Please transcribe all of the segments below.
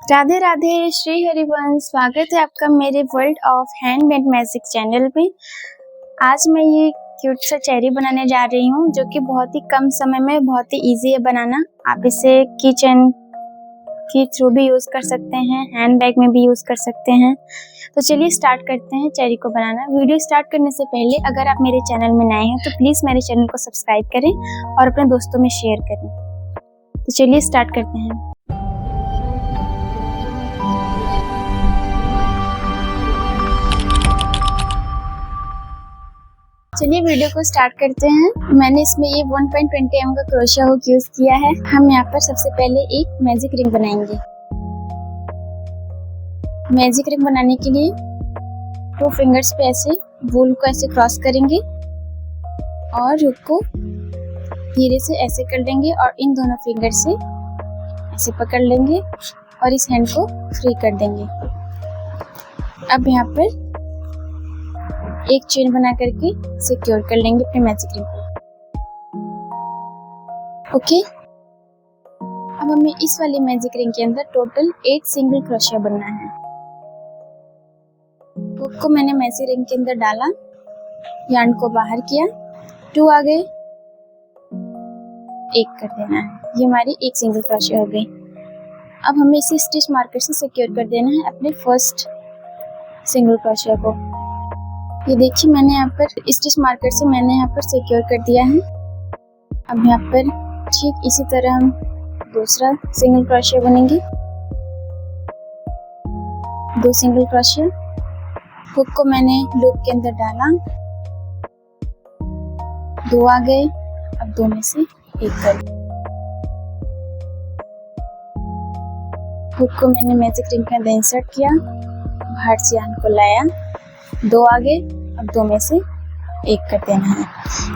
राधे राधे, श्री हरिवंश। स्वागत है आपका मेरे world of handmade magic channel पे। आज मैं ये क्यूट सा चेरी बनाने जा रही हूँ, जो कि बहुत ही कम समय में बहुत ही इजी है बनाना। आप इसे किचन के थ्रू भी यूज कर सकते हैं, हैंड बैग में भी यूज कर सकते हैं। तो चलिए स्टार्ट करते हैं चेरी को बनाना। वीडियो स्टार्ट करने से पहले अगर आप मेरे चैनल में नए हैं तो प्लीज मेरे चैनल को सब्सक्राइब करें और अपने दोस्तों में शेयर करें। तो चलिए स्टार्ट करते हैं। चलिए वीडियो को स्टार्ट करते हैं। मैंने इसमें ये 1.20 mm का क्रोशिया हुक यूज किया है। हम यहाँ पर सबसे पहले एक मैजिक रिंग बनाएंगे। मैजिक रिंग बनाने के लिए 2 फिंगर्स पे ऐसे वूल को ऐसे क्रॉस करेंगे और हुक को धीरे से ऐसे कर लेंगे और इन दोनों फिंगर से ऐसे पकड़ लेंगे और इस हैंड को फ्री कर देंगे। अब यहाँ पर एक चेन बना करके सिक्योर कर लेंगे अपने मैजिक रिंग को। ओके, अब हमें इस वाली मैजिक रिंग के अंदर टोटल 8 सिंगल क्रोशिया बनना है। हुक को मैंने मैजिक रिंग के अंदर डाला, यार्न को बाहर किया, 2 आ गए, 1 कर देना है। ये हमारी एक सिंगल क्रोशिया हो गई। अब हमें इसे स्टिच मार्कर से सिक्योर कर देना है अपने फर्स्ट सिंगल क्रोशिया को। ये देखिए मैंने यहाँ पर स्टिच मार्कर से मैंने यहाँ पर सिक्योर कर दिया है। अब यहाँ पर ठीक इसी तरह हम दूसरा सिंगल क्रोशिया बनेंगे। 2 सिंगल क्रोशिया, हुक को मैंने लूप के अंदर डाला, 2 आ गए, अब 2 में से 1 कर। हुक को मैंने मैजिक रिंग के अंदर इंसर्ट किया, बाहर से यार्न को लाया, 2 आ गए, अब 2 में से 1 कर देना है।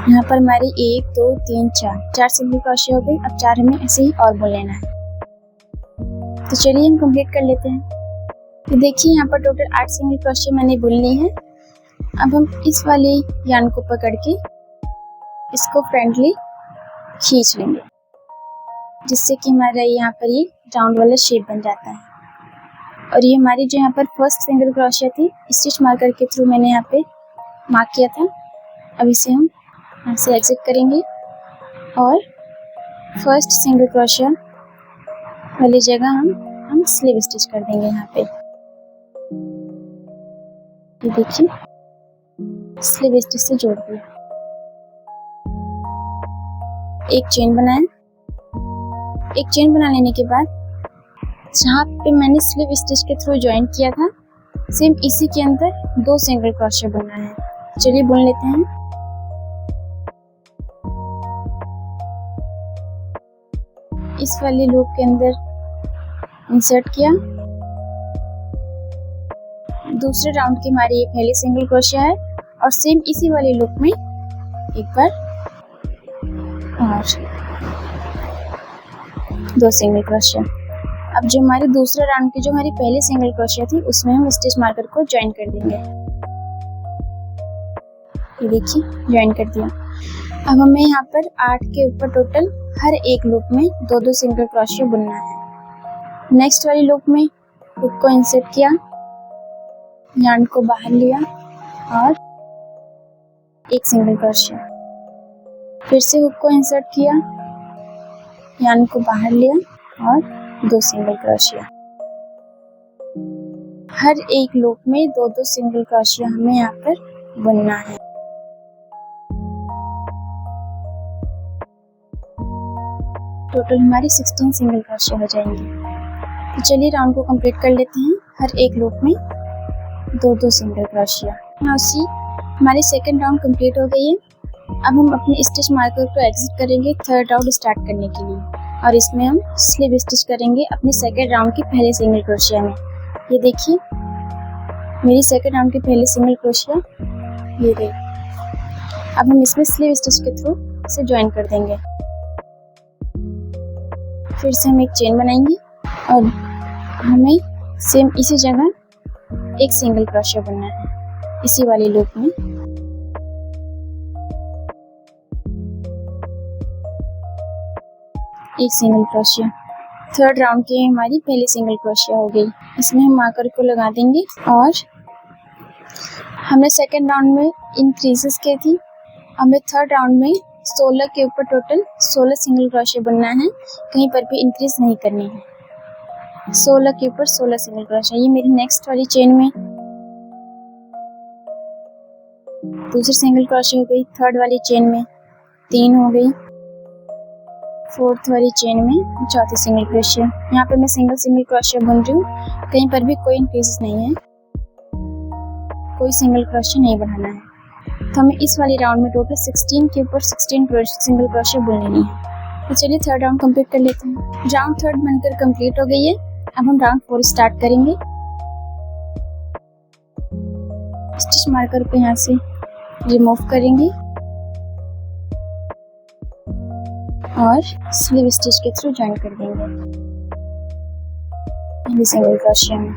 यहाँ पर हमारी 1 2 3 4 सिंगल क्रोशिया हो गई। अब 4 हमें ऐसे ही और बुन लेना है। तो चलिए हम कंप्लीट कर लेते हैं। तो देखिए यहाँ पर टोटल 8 सिंगल क्रोशिया मैंने बुन ली है। अब हम इस वाले यार्न को पकड़ के इसको फ्रंटली खींच लेंगे, जिससे कि हमारा यहाँ पर ये राउंड वाला शेप बन जाता है। और ये हमारी जो यहाँ पर फर्स्ट सिंगल क्रोशिया थी, स्टिच मार्कर के थ्रू मैंने यहाँ पे मार्क किया था। अब इसे हम यहाँ से एग्जिट करेंगे और फर्स्ट सिंगल क्रोशिया वाली जगह हम स्लीव स्टिच कर देंगे। यहाँ पे ये देखिए स्लीव स्टिच से जोड़ दिया। एक चेन बनाएं। एक चेन बना लेने के बाद जहाँ पे मैंने स्लीव स्टिच के थ्रू ज्वाइन किया था, सेम इसी के अंदर 2 सिंगल क्रोशिया बुनना है। चलिए बुन लेते हैं। इस वाले लूप के अंदर इंसर्ट किया। दूसरे राउंड की हमारी ये पहली सिंगल क्रोशिया है और सेम इसी वाले लूप में एक बार और 2 सिंगल क्रोशिया। अब जो हमारी दूसरे राउंड की जो हमारी पहली सिंगल क्रोशिया थी, उसमें हम स्टिच मार्कर को ज्वाइन कर देंगे। ये देखिए ज्वाइन कर दिया। अब हमें यहाँ पर 8 के ऊपर टोटल हर एक लूप में 2-2 सिंगल क्रोशिया बुनना है। नेक्स्ट वाली लूप में हुक को इंसर्ट किया, यार्न को बाहर लिया और 1 सिंगल क्रोशिया। फिर से हुक को इंसर्ट किया, यार्न को बाहर लिया और 2 सिंगल क्रोशिया। हर एक लूप में 2-2 सिंगल क्रोशिया हमें यहाँ पर बुनना है। टोटल हमारी 16 सिंगल क्रोशिया हो जाएंगे। तो चलिए राउंड को कंप्लीट कर लेते हैं। हर एक लूप में 2-2 सिंगल क्रोशिया। नाउ हमारी सेकंड राउंड कंप्लीट हो गई है। अब हम अपने स्टिच मार्कर को एग्जिट करेंगे थर्ड राउंड स्टार्ट करने के लिए, और इसमें हम स्लीव स्टिच करेंगे अपने सेकंड राउंड की पहले सिंगल क्रोशिया में। ये देखिए मेरी सेकंड राउंड की पहली सिंगल क्रोशिया ये गई। अब हम इसमें स्लीव स्टिच के थ्रू इसे ज्वाइन कर देंगे। फिर से हम एक चेन बनाएंगे और हमें सेम इसी जगह एक सिंगल क्रोशिया बनना है, इसी वाली लूप में। एक सिंगल क्रोशिया। थर्ड राउंड की हमारी पहली सिंगल क्रोशिया हो गई। इसमें हम मार्कर को लगा देंगे और हमने सेकेंड राउंड में इंक्रीजेस की थी। हमें थर्ड राउंड में 16 के ऊपर टोटल 16 सिंगल क्रोशिया बनना है, कहीं पर भी इंक्रीज नहीं करनी है। 16 के ऊपर 16 सिंगल क्रोशिया। ये मेरी नेक्स्ट वाली चेन में दूसरी सिंगल क्रोशिया हो गई। थर्ड वाली चेन में 3 हो गई। फोर्थ वाली चेन में चौथी सिंगल क्रोशिया। यहाँ पे मैं सिंगल क्रोशिया बुन रही हूँ, कहीं पर भी कोई इंक्रीज नहीं है, कोई सिंगल क्रोशिया नहीं बढ़ाना है। तो हमें इस वाली राउंड में टोटल 16 के ऊपर 16 सिंगल क्रोशिया बुन लेनी है। तो चलिए थर्ड राउंड कंप्लीट कर लेते हैं। राउंड थर्ड बनकर कंप्लीट हो गई है। अब हम राउंड 4 स्टार्ट करेंगे। स्टिच मार्कर को यहाँ से रिमूव करेंगे और स्लीव स्टिच के थ्रू ज्वाइन कर देंगे पहली सिंगल क्रोशिया में।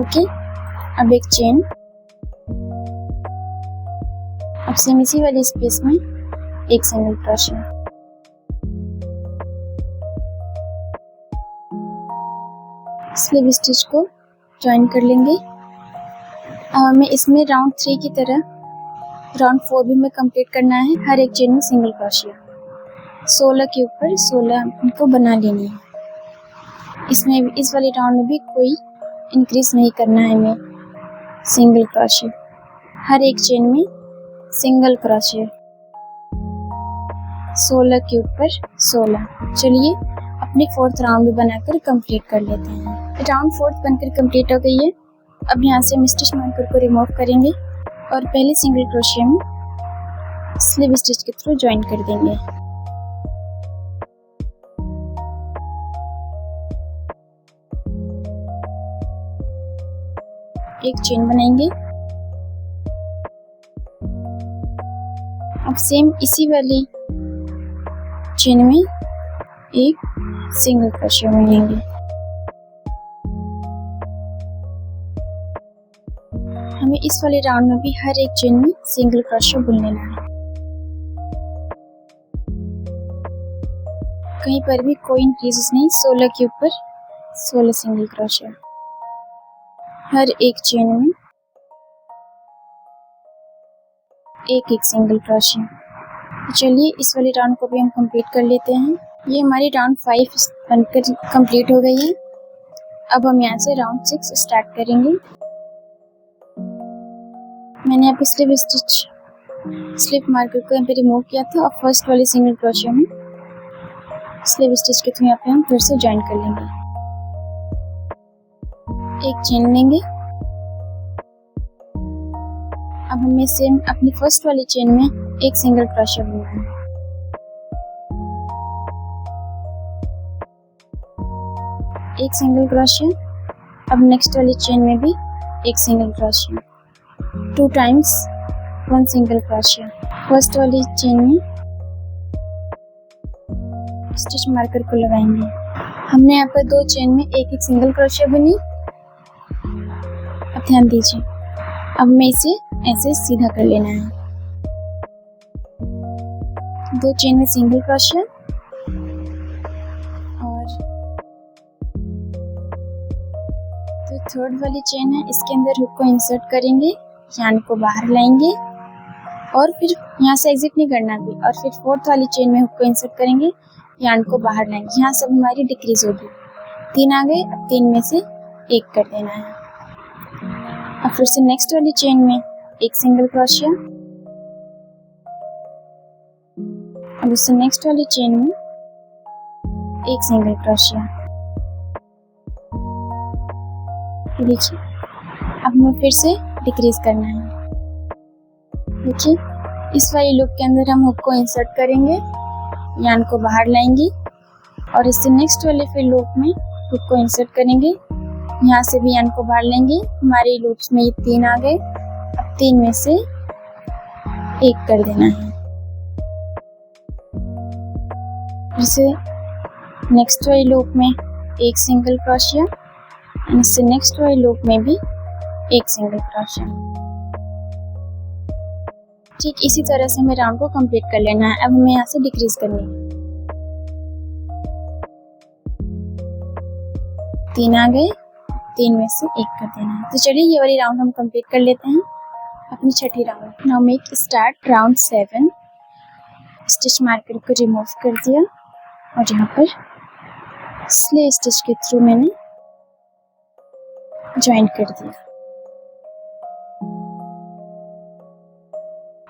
ओके, अब एक चेन। अब सेम इसी वाली स्पेस में एक सिंगल क्रोशिया। स्लीव स्टिच को ज्वाइन कर लेंगे। हमें इसमें राउंड 3 की तरह राउंड 4 भी हमें कंप्लीट करना है। हर एक चेन में सिंगल क्रोशिया, 16 के ऊपर 16 इनको बना लेनी है। इसमें भी इस वाले राउंड में भी कोई इंक्रीज नहीं करना है हमें। सिंगल क्रोशिया, हर एक चेन में सिंगल क्रोशिया, 16 के ऊपर 16। चलिए अपनी फोर्थ राउंड भी बनाकर कंप्लीट कर लेते हैं। राउंड 4 बनकर कंप्लीट हो गई है। अब यहाँ से हम स्टिच मार्कर को रिमूव करेंगे और पहले सिंगल क्रोशिया में स्लीव स्टिच के थ्रू ज्वाइन कर देंगे। एक चेन बनाएंगे। अब सेम इसी वाली चेन में एक सिंगल क्रोशिया बनाएंगे। हमें इस वाले राउंड में भी हर एक चेन में सिंगल क्रोशिया बुन लेना है, कहीं पर भी कोई इंक्रीजेस नहीं। 16 के ऊपर 16 सिंगल क्रोशिया, हर एक चेन में एक एक सिंगल क्रोशिया। चलिए इस वाले राउंड को भी हम कंप्लीट कर लेते हैं। ये हमारी राउंड 5 बनकर कंप्लीट हो गई है। अब हम यहाँ से राउंड 6 स्टार्ट करेंगे। मैंने यहाँ पे स्लिप मार्कर को यहाँ पे रिमूव किया था और फर्स्ट वाली सिंगल क्रोशिया में स्लिप स्टिच के थ्रू यहाँ पे हम फिर से ज्वाइन कर लेंगे। एक चेन लेंगे। अब हमें सेम अपनी फर्स्ट वाली चेन में एक सिंगल क्रोशिया बुनना है। एक सिंगल क्रोशिया। अब नेक्स्ट वाली चेन में भी एक single crochet, 2 times 1 single crochet. First वाली चेन में स्टिच मार्कर को लगाएंगे। हमने यहाँ पर 2 चेन में एक एक सिंगल क्रोशिया बुनी। अब ध्यान दीजिए, अब हमें इसे ऐसे सीधा कर लेना है। 2 चेन में सिंगल क्रोशिया और तो थर्ड वाली चेन है, इसके अंदर हुक को इंसर्ट करेंगे, यार्न को बाहर लाएंगे और फिर यहाँ से एग्जिट नहीं करना भी, और फिर फोर्थ वाली चेन में हुक को इंसर्ट करेंगे, यार्न को बाहर लाएंगे। यहाँ सब हमारी डिक्रीज होगी। 3 आ गए। अब 3 में से 1 कर देना है। अब फिर से नेक्स्ट वाली चेन में एक सिंगल क्रोशिया। अब उससे नेक्स्ट वाली चेन में एक सिंगल क्रोशिया। देखिए अब हमें फिर से डिक्रीज करना है। देखिए इस वाली लूप के अंदर हम हुक को इंसर्ट करेंगे, यार्न को बाहर लाएंगे और इससे नेक्स्ट वाले फिर लूप में हुक को इंसर्ट करेंगे, यहाँ से भी यार्न को बाहर लेंगे। हमारे लूप्स में ये 3 आ गए। अब 3 में से 1 कर देना है। जैसे नेक्स्ट वाली लूप में एक सिंगल क्रोशिया, इससे नेक्स्ट वाली लूप में भी एक सिंगल क्रोशिया। ठीक इसी तरह से हमें राउंड को कंप्लीट कर लेना है। अब हमें यहाँ से डिक्रीज करनी है। 3 आ गए, 3 में से 1 कर देना है। तो चलिए ये वाली राउंड हम कंप्लीट कर लेते हैं। अपनी छठी round. Now make start round 7। Stitch marker को रिमूव कर दिया और यहाँ पर स्लीव स्टिच के थ्रू मैंने ज्वाइन कर दिया।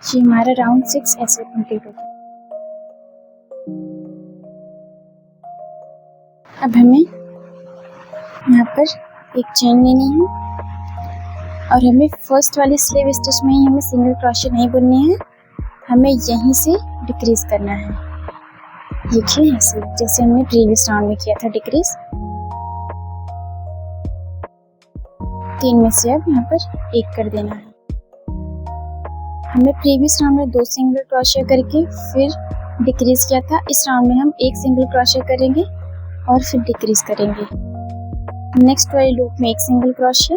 ये हमारा राउंड 6 ऐसे कंप्लीट हो गया। अब हमें यहाँ पर एक चेन लेनी है और हमें फर्स्ट वाली स्लीव स्टिच में ही हमें सिंगल क्रोशे नहीं बुननी है, हमें यहीं से डिक्रीज करना है। देखिए ऐसे जैसे हमने प्रीवियस राउंड में किया था डिक्रीज। 3 में से अब यहाँ पर 1 कर देना है। हमने प्रीवियस राउंड में 2 सिंगल क्रोशे करके फिर डिक्रीज किया था। इस राउंड में हम 1 सिंगल क्रोशे करेंगे और फिर डिक्रीज करेंगे। नेक्स्ट वाली लूप में 1 सिंगल क्रोशे।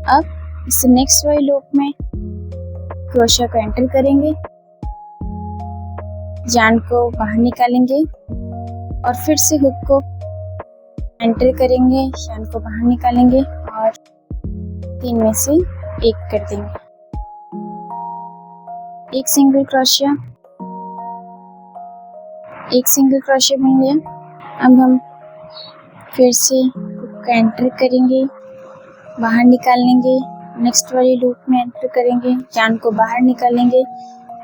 अब इस नेक्स्ट वाली लूप में क्रोशे को एंटर करेंगे, यार्न को बाहर निकालेंगे और फिर से हुक को एंटर करेंगे, यार्न को बाहर निकालेंगे और 3 में से 1 कर देंगे। 1 सिंगल क्रोशे, 1 सिंगल क्रोशे बन गया। अब हम फिर से हुक को एंटर करेंगे, बाहर निकाल लेंगे, नेक्स्ट वाली लूप में एंटर करेंगे, यार्न को बाहर निकालेंगे।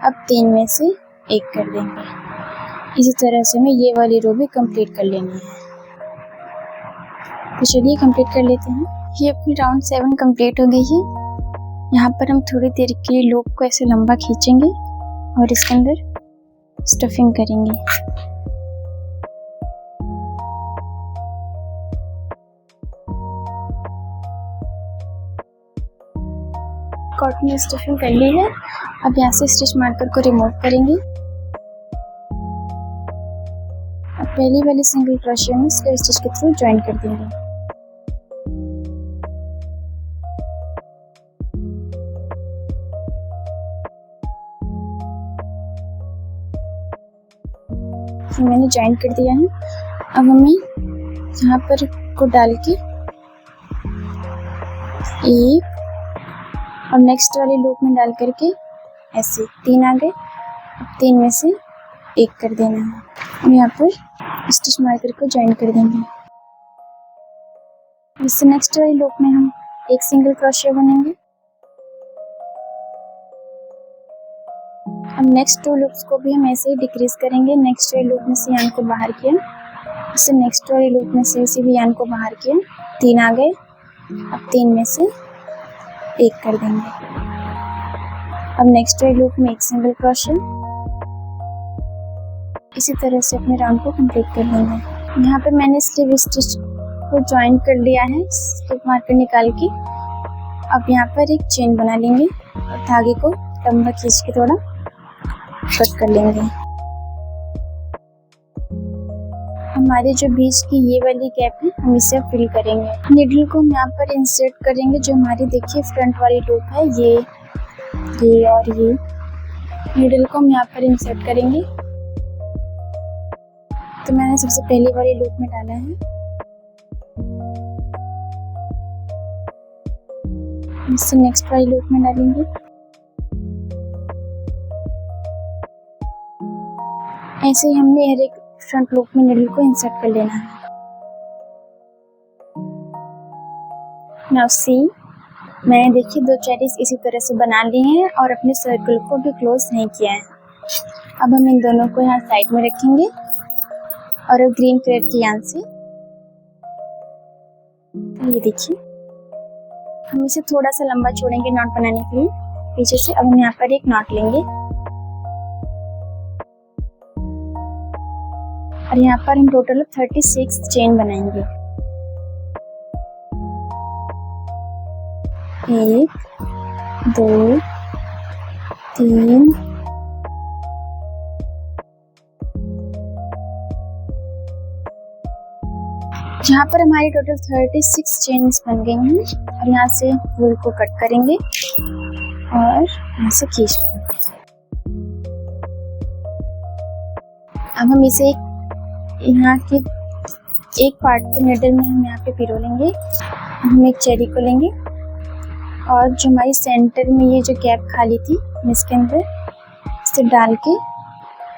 अब 3 में से 1 कर देंगे। इसी तरह से हमें ये वाली रो भी कंप्लीट कर लेनी है। तो चलिए कंप्लीट कर लेते हैं। ये अपनी राउंड 7 कंप्लीट हो गई है। यहाँ पर हम थोड़ी देर के लिए लूप को ऐसे लंबा खींचेंगे और इसके अंदर स्टफिंग करेंगे। कॉटन में स्टफिंग कर ली है। अब यहाँ से स्टिच मार्कर को रिमूव करेंगे। अब पहली वाली सिंगल क्रोशे में स्लीव स्टिच के थ्रू ज्वाइन कर देंगे। तो मैंने ज्वाइन कर दिया है। अब हमें यहाँ पर को डाल के 1 और नेक्स्ट वाली लूप में डाल करके ऐसे 3 आ गए। अब 3 में से 1 कर देना है। अब यहाँ पर स्टिच मार्कर को ज्वाइन कर देंगे। इससे नेक्स्ट वाली लूप में हम 1 सिंगल क्रोशे बनेंगे। अब नेक्स्ट 2 लूप्स को भी हम ऐसे ही डिक्रीज करेंगे। नेक्स्ट वाली लूप में से यार्न को बाहर किया, इससे नेक्स्ट वाली लूप में से इसी भी यार्न को बाहर किया, 3 आ गए। अब 3 में से 1 कर देंगे। अब नेक्स्ट वाली लूप में 1 सिंगल क्रोशे। इसी तरह से अपने राउंड को कंप्लीट कर लेंगे। यहाँ पे मैंने स्लीव स्टिच को ज्वाइन कर लिया है स्लिप मार्कर निकाल के। अब यहाँ पर एक चेन बना लेंगे और धागे को लंबा खींच के थोड़ा कट कर लेंगे। हमारे जो बीच की ये वाली गैप है हम इसे फिल करेंगे। नीडल को हम यहाँ पर इंसर्ट करेंगे। जो हमारी देखिए फ्रंट वाली लूप है ये और ये नीडल को हम यहाँ पर इंसर्ट करेंगे। तो मैंने सबसे पहली वाली लूप में डाला है। इससे नेक्स्ट वाली लूप में डालेंगे। ऐसे ही हमने हर एक फ्रंट लूप में नीडल को इंसर्ट कर लेना है। नाउ सी, मैंने देखिए 2 चेरीज इसी तरह से बना ली हैं और अपने सर्कल को भी क्लोज नहीं किया है। अब हम इन दोनों को यहाँ साइड में रखेंगे और अब ग्रीन कलर की यार्न से ये देखिए हम इसे थोड़ा सा लंबा छोड़ेंगे नॉट बनाने के लिए पीछे से। अब हम यहाँ पर एक नॉट लेंगे और यहाँ पर हम टोटल 36 चेन बनाएंगे। 1 2 3 जहाँ पर हमारी टोटल 36 चेन्स बन गई हैं और यहाँ से वूल को कट करेंगे और यहाँ से खींच लेंगे। अब हम इसे यहाँ के एक पार्ट को निडल में हम यहाँ पे पिरो लेंगे। हम एक चेरी को लेंगे और जो हमारी सेंटर में ये जो गैप खाली थी इसके अंदर इसे डाल के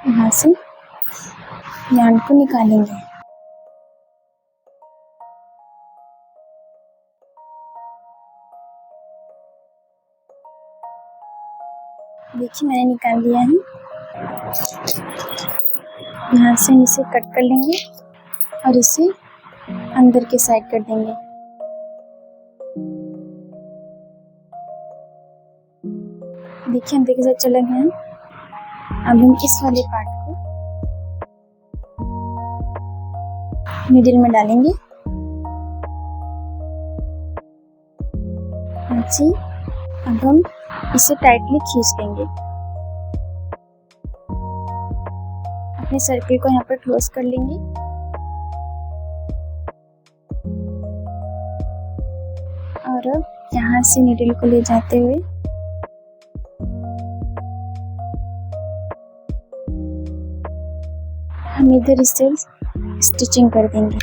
यहाँ से यार्न को निकालेंगे। देखिए मैंने निकाल लिया है। यहाँ से हम इसे कट कर लेंगे और इसे अंदर के साइड कर देंगे। देखिए अंदर के साइड चले गए हैं। अब हम इस वाले पार्ट को मिडिल में डालेंगे। अच्छी अब हम इसे टाइटली खींच देंगे। अपने सर्कल को यहाँ पर क्लोज कर लेंगे और अब यहाँ से नीडल को ले जाते हुए हम इधर इसे स्टिचिंग कर देंगे।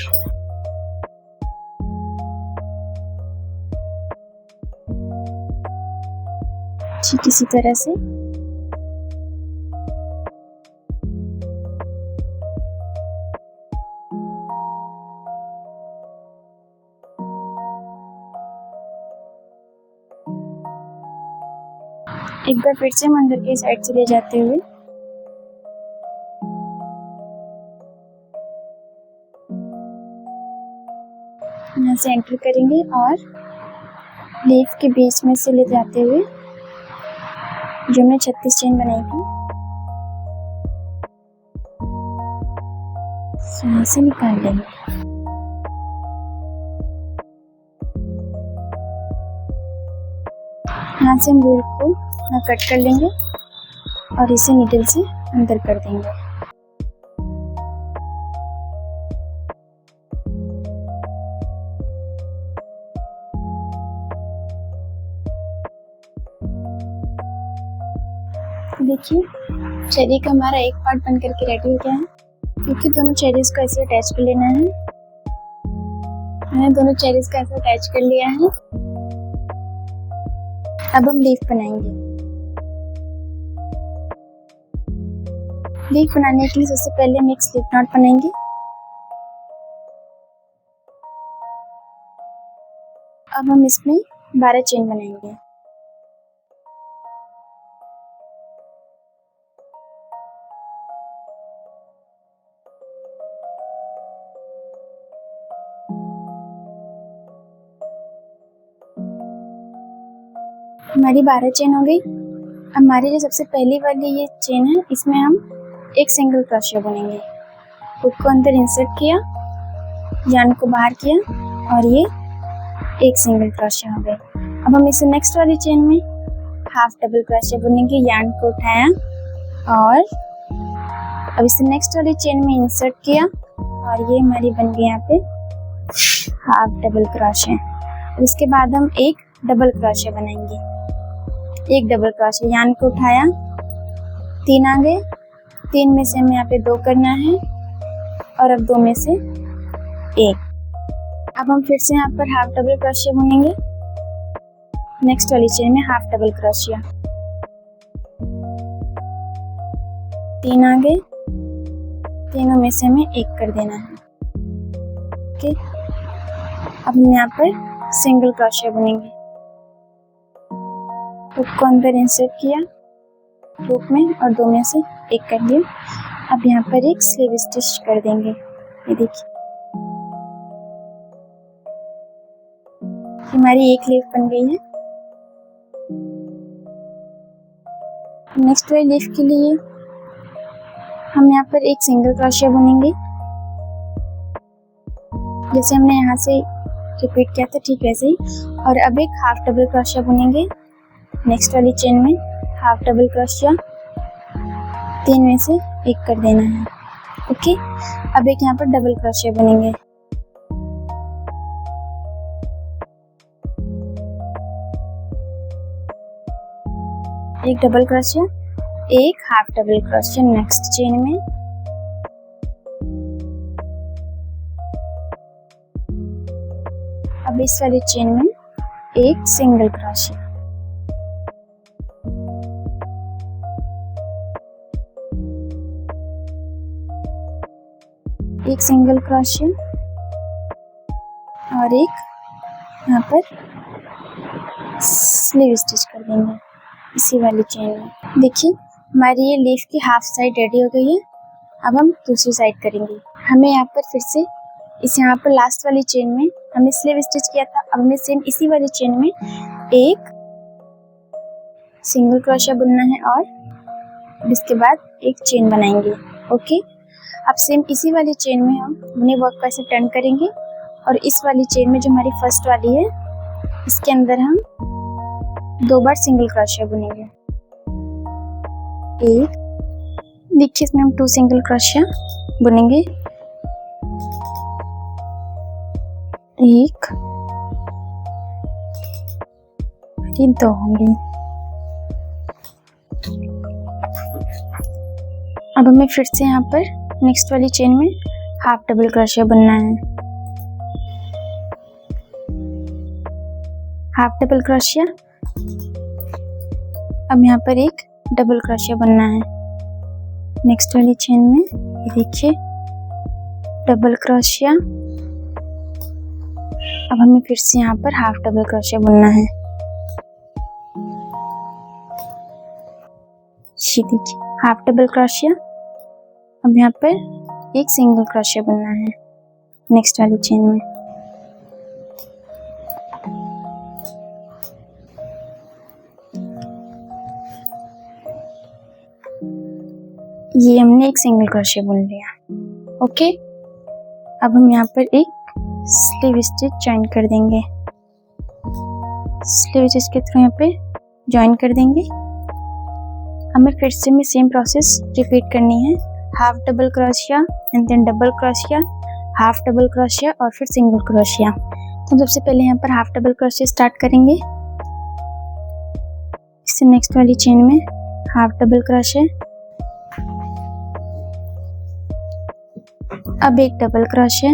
ठीक इसी तरह से एक बार फिर से हम अंदर के साइड से ले जाते हुए यहाँ से एंटर करेंगे और लीफ के बीच में से ले जाते हुए जो हमने 36 चेन बनाई थी यहाँ से निकाल लेंगे। यहाँ से हम रूल को कट कर लेंगे और इसे नीडल से अंदर कर देंगे। देखिए चेरी का हमारा एक पार्ट बन करके रेडी हो गया है। क्योंकि दोनों चेरीज को ऐसे अटैच कर लेना है। मैंने दोनों चेरीज को ऐसे अटैच कर लिया है। अब हम लीफ बनाएंगे। लीफ बनाने के लिए सबसे पहले हम एक स्लिप नॉट बनाएंगे। अब हम इसमें 12 चेन बनाएंगे। हमारी 12 चेन हो गई। हमारी जो सबसे पहली वाली ये चेन है इसमें हम एक सिंगल क्रोशिया बुनेंगे। हुक को अंदर इंसर्ट किया, यार्न को बाहर किया और ये एक सिंगल क्रोशिया हो गया। अब हम इसे नेक्स्ट वाली चेन में हाफ डबल क्रोशिया बुनेंगे। यार्न को उठाया और अब इसे नेक्स्ट वाली चेन में इंसर्ट किया और ये हमारी बन गई यहाँ पे हाफ डबल क्रोशिया। और इसके बाद हम एक डबल क्रोशिया बनाएंगे। एक डबल क्रोशिया, यार्न को उठाया, 3 आ गए। 3 में से हमें यहाँ पे 2 करना है और अब 2 में से 1। अब हम फिर से यहाँ पर हाफ डबल क्रोशिया बुनेंगे। नेक्स्ट वाली चेन में हाफ डबल क्रोशिया, 3 आ गए। तीनों में से हमें 1 कर देना है। ओके, अब हम यहाँ पर सिंगल क्रोशिया बुनेंगे। हुक को अंदर इंसर्ट किया हुक में और 2 में से 1 कर दिया। अब यहाँ पर एक स्लीव स्टिच कर देंगे। ये देखिए हमारी एक लीफ बन गई है। नेक्स्ट वाली लीफ के लिए हम यहाँ पर एक सिंगल क्रोशिया बुनेंगे। जैसे हमने यहाँ से रिपीट किया था ठीक वैसे ही। और अब एक हाफ डबल क्रोशिया बुनेंगे। नेक्स्ट वाली चेन में हाफ डबल क्रोशिया, 3 में से 1 कर देना है। ओके, अब एक यहाँ पर डबल क्रोशिया बुनेंगे। एक डबल क्रोशिया, एक half double crochet next chain में, अब इस वाली चेन में एक सिंगल क्रोशिया, एक सिंगल क्रोशिया और एक यहाँ पर स्लीव स्टिच कर देंगे इसी वाली चेन में। देखिए हमारी ये लीफ की हाफ साइड रेडी हो गई है। अब हम दूसरी साइड करेंगे। हमें यहाँ पर फिर से यहाँ पर लास्ट वाली चेन में हमने स्लीव स्टिच किया था। अब हमें सेम इसी वाली चेन में एक सिंगल क्रोशिया बुनना है और इसके बाद एक चेन बनाएंगे। ओके, अब सेम इसी वाली चेन में हम अपने वर्क को ऐसे टर्न करेंगे और इस वाली चेन में जो हमारी फर्स्ट वाली है इसके अंदर हम 2 बार सिंगल क्रोशिया बुनेंगे। एक, देखिए इसमें हम 2 सिंगल क्रोशिया बुनेंगे, एक, ये 2 होंगे। अब हमें फिर से यहाँ पर नेक्स्ट वाली चेन में हाफ डबल क्रोशिया बुनना है। हाफ डबल क्रोशिया, अब यहाँ पर एक डबल क्रोशिया बुनना है नेक्स्ट वाली चेन में। ये देखिए डबल क्रोशिया, अब हमें फिर से यहाँ पर हाफ डबल क्रोशिया बुनना है। ये देखिए हाफ डबल क्रोशिया, अब यहाँ पर एक सिंगल क्रोशिया बुनना है नेक्स्ट वाली चेन में। ये हमने एक सिंगल क्रोशिया बुन लिया। ओके, अब हम यहाँ पर एक स्लीव स्टिच ज्वाइन कर देंगे। स्लीव स्टिच के थ्रू यहाँ पे ज्वाइन कर देंगे। हमें फिर से में सेम प्रोसेस रिपीट करनी है। हाफ डबल क्रोशिया एंड देन डबल क्रोशिया, हाफ डबल क्रोशिया और फिर सिंगल क्रोशिया। तो सबसे पहले यहाँ पर हाफ डबल क्रोशिया स्टार्ट करेंगे। इससे नेक्स्ट वाली चेन में हाफ डबल क्रोशिया, अब एक डबल क्रोशिया,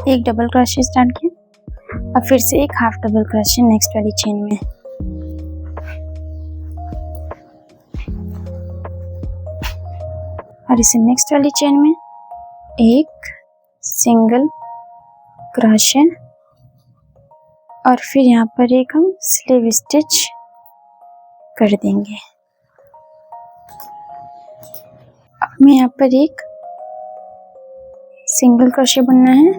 एक डबल क्रोशिया स्टार्ट किया। अब फिर से एक हाफ डबल क्रोशिया नेक्स्ट वाली चेन में। और इसे नेक्स्ट वाली चेन में एक सिंगल क्रोशिया और फिर यहाँ पर एक हम स्लीव स्टिच कर देंगे। अब हमें यहाँ पर एक सिंगल क्रोशिया बुनना है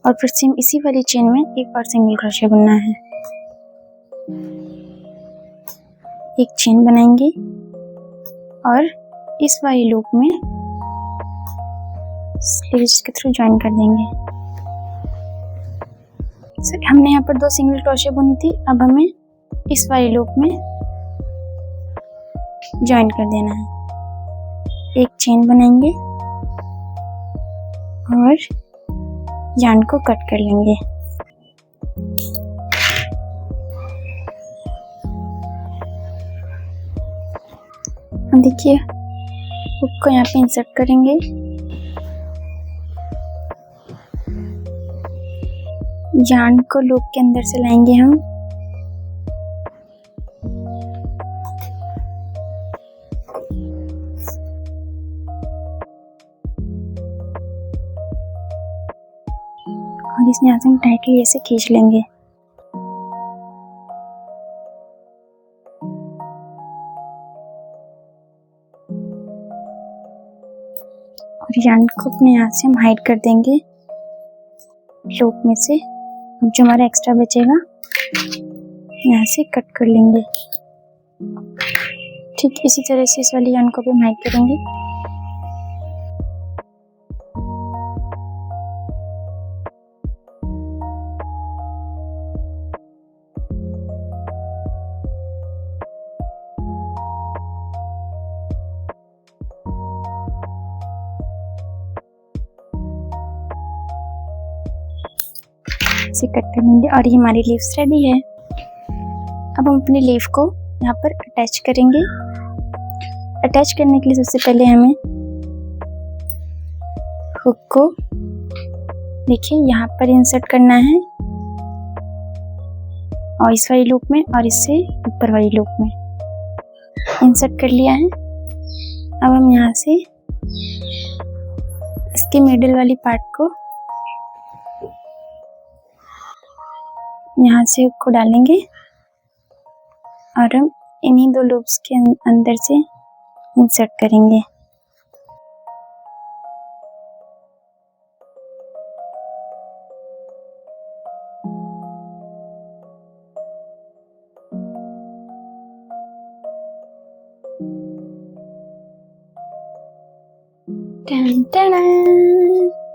और फिर सेम इसी वाली चेन में एक और सिंगल क्रोशिया बुनना है। एक चेन बनाएंगे और इस वाली लूप में स्लीव स्टिच के थ्रू ज्वाइन कर देंगे। हमने यहाँ पर 2 सिंगल क्रोशिया बुनी थी, अब हमें इस वाली लूप में ज्वाइन कर देना है। एक चेन बनाएंगे और यार्न को कट कर लेंगे। देखिए हुक को यहाँ पे इंसर्ट करेंगे। यार्न को लूप के अंदर से लाएंगे हम। और इसमें यहाँ से हम टाइटली ऐसे खींच लेंगे। और यार्न को अपने यहाँ से हम हाइड कर देंगे लूप में से। जो हमारा एक्स्ट्रा बचेगा यहाँ से कट कर लेंगे। ठीक इसी तरह से इस वाली यार्न को भी हम हाइड करेंगे। इसे कट कर लेंगे और ये हमारी लीव्स रेडी है। अब हम अपनी लीफ को यहाँ पर अटैच करेंगे अटैच करने के लिए सबसे पहले हमें हुक को देखिए यहाँ पर इंसर्ट करना है, और इस वाली लूप में और इससे ऊपर वाली लूप में इंसर्ट कर लिया है। अब हम यहाँ से इसके मिडिल वाली पार्ट को यहाँ से हुक को डालेंगे और हम इन्हीं दो लूप्स के अंदर से इंसर्ट करेंगे।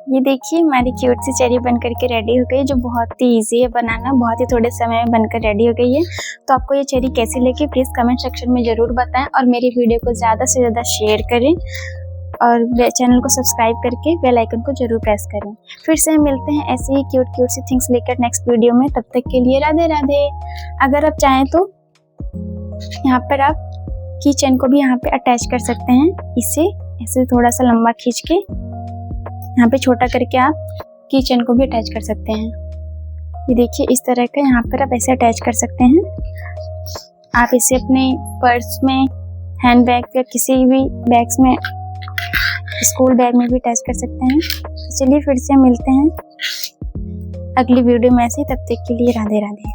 ये देखिए हमारी क्यूट सी चेरी बनकर के रेडी हो गई, जो बहुत ही इजी है बनाना, बहुत ही थोड़े समय में बनकर रेडी हो गई है। तो आपको ये चेरी कैसी लगी प्लीज़ कमेंट सेक्शन में ज़रूर बताएं, और मेरी वीडियो को ज़्यादा से ज़्यादा शेयर करें और चैनल को सब्सक्राइब करके बेल आइकन को ज़रूर प्रेस करें। फिर से हम मिलते हैं ऐसे ही क्यूट सी थिंग्स लेकर नेक्स्ट वीडियो में। तब तक के लिए राधे राधे। अगर आप चाहें तो यहाँ पर आप की चेन को भी यहाँ पे अटैच कर सकते हैं, इसे ऐसे थोड़ा सा लंबा खींच के यहाँ पे छोटा करके आप की चेन को भी अटैच कर सकते हैं। ये देखिए इस तरह का यहाँ पर आप ऐसे अटैच कर सकते हैं। आप इसे अपने पर्स में, हैंड बैग या किसी भी बैग्स में, स्कूल बैग में भी अटैच कर सकते हैं। तो चलिए फिर से मिलते हैं अगली वीडियो में ऐसे ही। तब तक के लिए राधे राधे।